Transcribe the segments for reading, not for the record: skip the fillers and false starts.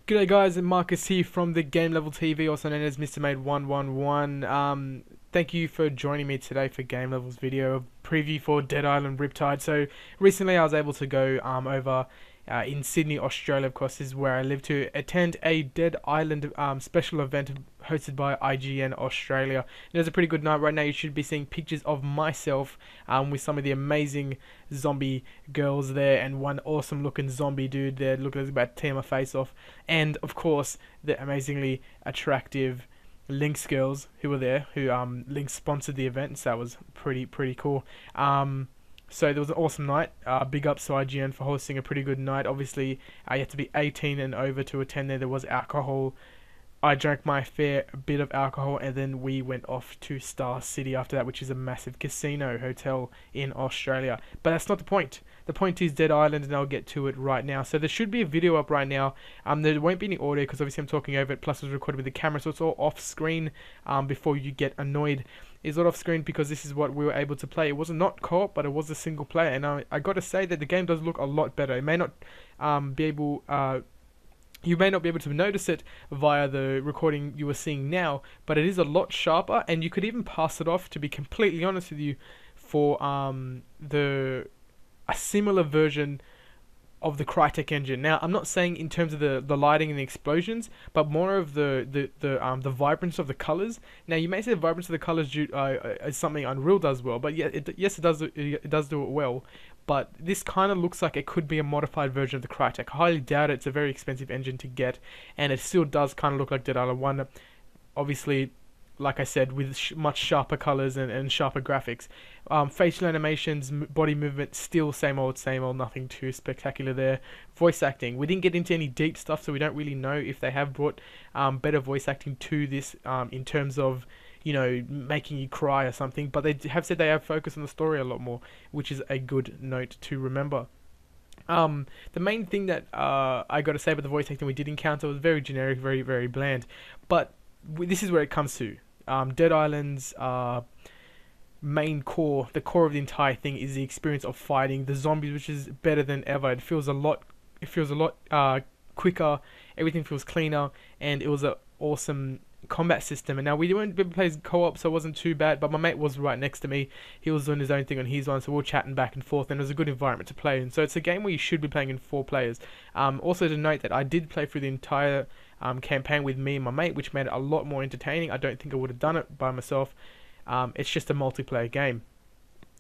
G'day guys, Marcus here from the Gamelevel TV, also known as Mr. Made 111. Thank you for joining me today for Gamelevel's video preview for Dead Island Riptide. So recently I was able to go over in Sydney, Australia. Of course, this is where I live, to attend a Dead Island special event hosted by IGN Australia. It was a pretty good night. Right now you should be seeing pictures of myself with some of the amazing zombie girls there, and one awesome looking zombie dude there looking like he's about to tear my face off, and of course the amazingly attractive Lynx girls who were there, who Lynx sponsored the event, so that was pretty cool. So there was an awesome night. Big ups to IGN for hosting a pretty good night. Obviously, you have to be 18 and over to attend there. There was alcohol. I drank my fair bit of alcohol, and then we went off to Star City after that, which is a massive casino hotel in Australia. But that's not the point. The point is Dead Island, and I'll get to it right now. So there should be a video up right now. There won't be any audio because obviously I'm talking over it, plus it was recorded with the camera, so it's all off screen before you get annoyed. It's all off screen because this is what we were able to play. It was not co-op, but it was a single player, and I got to say that the game does look a lot better. It may not be able... you may not be able to notice it via the recording you are seeing now, but it is a lot sharper, and you could even pass it off, to be completely honest with you, for a similar version of the Crytek engine. Now, I'm not saying in terms of the lighting and the explosions, but more of the vibrance of the colors. Now, you may say the vibrance of the colors is something Unreal does well, but yeah, yes, it does do it well. But this kind of looks like it could be a modified version of the Crytek. I highly doubt it. It's a very expensive engine to get, and it still does kind of look like Dead Island 1. Obviously, like I said, with much sharper colors and sharper graphics. Facial animations, body movement, still same old, nothing too spectacular there. Voice acting, we didn't get into any deep stuff, so we don't really know if they have brought better voice acting to this in terms of, you know, making you cry or something, but they have said they have focused on the story a lot more, which is a good note to remember. The main thing that I got to say about the voice acting we did encounter was very generic, very bland, but this is where it comes to. Dead Island's main core, the core of the entire thing, is the experience of fighting the zombies, which is better than ever. It feels a lot quicker, everything feels cleaner, and it was an awesome combat system. And now we weren't able to play co-op, so it wasn't too bad, but my mate was right next to me. He was doing his own thing on his one, so we were chatting back and forth, and it was a good environment to play in. So it's a game where you should be playing in 4 players. Also to note that I did play through the entire campaign with me and my mate, which made it a lot more entertaining. I don't think I would have done it by myself. It's just a multiplayer game.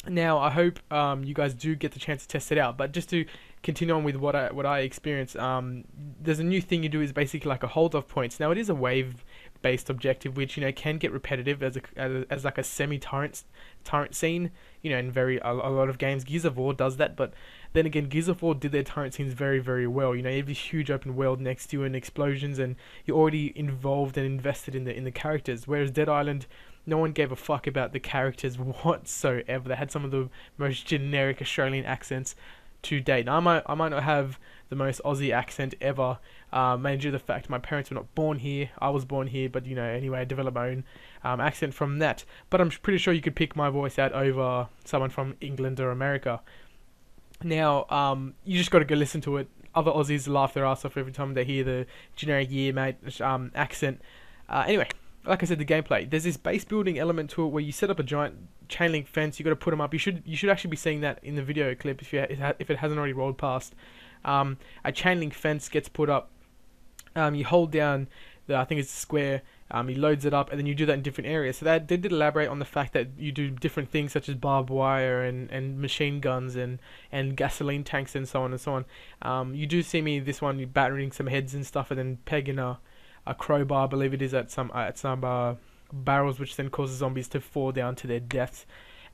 Now, I hope you guys do get the chance to test it out, but just to continue on with what I experienced, there's a new thing you do, is basically like a hold off points. Now, it is a wave based objective, which, you know, can get repetitive as like a semi-turret scene, you know, in a lot of games. Gears of War does that, but then again, Gears of War did their turret scenes very well. You know, you have this huge open world next to you and explosions, and you're already involved and invested in the characters. Whereas Dead Island, no one gave a fuck about the characters whatsoever. They had some of the most generic Australian accents to date. Now, I might not have the most Aussie accent ever, mainly due to the fact my parents were not born here. I was born here, but, you know, anyway, I developed my own accent from that. But I'm pretty sure you could pick my voice out over someone from England or America. Now, you just got to go listen to it. Other Aussies laugh their ass off every time they hear the generic "yeah, mate" accent. Anyway, like I said, the gameplay. There's this base building element to it where you set up a giant chain link fence. You got to put them up. You should actually be seeing that in the video clip if it hasn't already rolled past. A chain link fence gets put up. You hold down I think it's square. He loads it up, and then you do that in different areas. So that did elaborate on the fact that you do different things such as barbed wire and machine guns and gasoline tanks and so on and so on. You do see me this one battering some heads and stuff, and then pegging a crowbar, I believe it is, at some barrels, which then causes zombies to fall down to their deaths.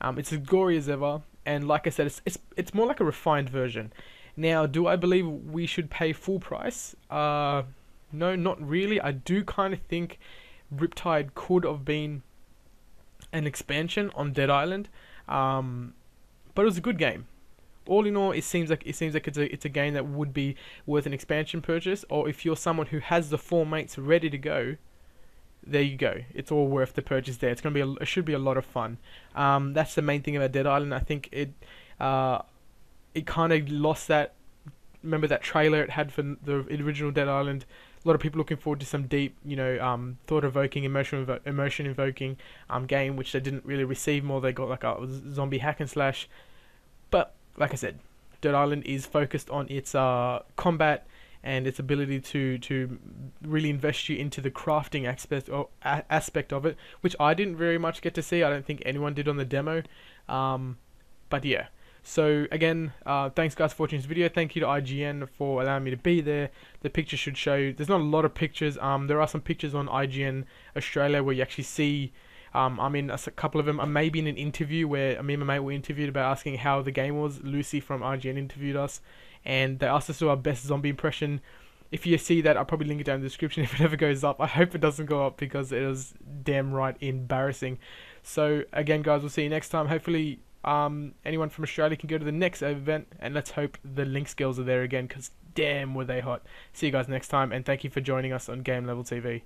It's as gory as ever, and like I said, it's more like a refined version. Now, do I believe we should pay full price? No, not really. I do kind of think Riptide could have been an expansion on Dead Island, but it was a good game. All in all, it seems like it's a game that would be worth an expansion purchase, or if you're someone who has the 4 mates ready to go, there you go. It's all worth the purchase there. It should be a lot of fun. That's the main thing about Dead Island. I think it kind of lost that. Remember that trailer it had for the original Dead Island a lot of people looking forward to some deep, thought evoking, emotion invoking game, which they didn't really receive. More, they got like a zombie hack and slash. But like I said, Dirt Island is focused on its combat and its ability to really invest you into the crafting aspect of it, which I didn't very much get to see. I don't think anyone did on the demo. But yeah. So again, thanks guys for watching this video. Thank you to IGN for allowing me to be there. The picture should show. There's not a lot of pictures. There are some pictures on IGN Australia where you actually see. I'm in a couple of them. I may be in an interview where me and my mate were interviewed about asking how the game was. Lucy from IGN interviewed us, and they asked us to do our best zombie impression. If you see that, I'll probably link it down in the description if it ever goes up. I hope it doesn't go up because it was damn right embarrassing. So again, guys, we'll see you next time. Hopefully, anyone from Australia can go to the next event, and let's hope the Lynx girls are there again, because damn were they hot. See you guys next time, and thank you for joining us on Gamelevel TV.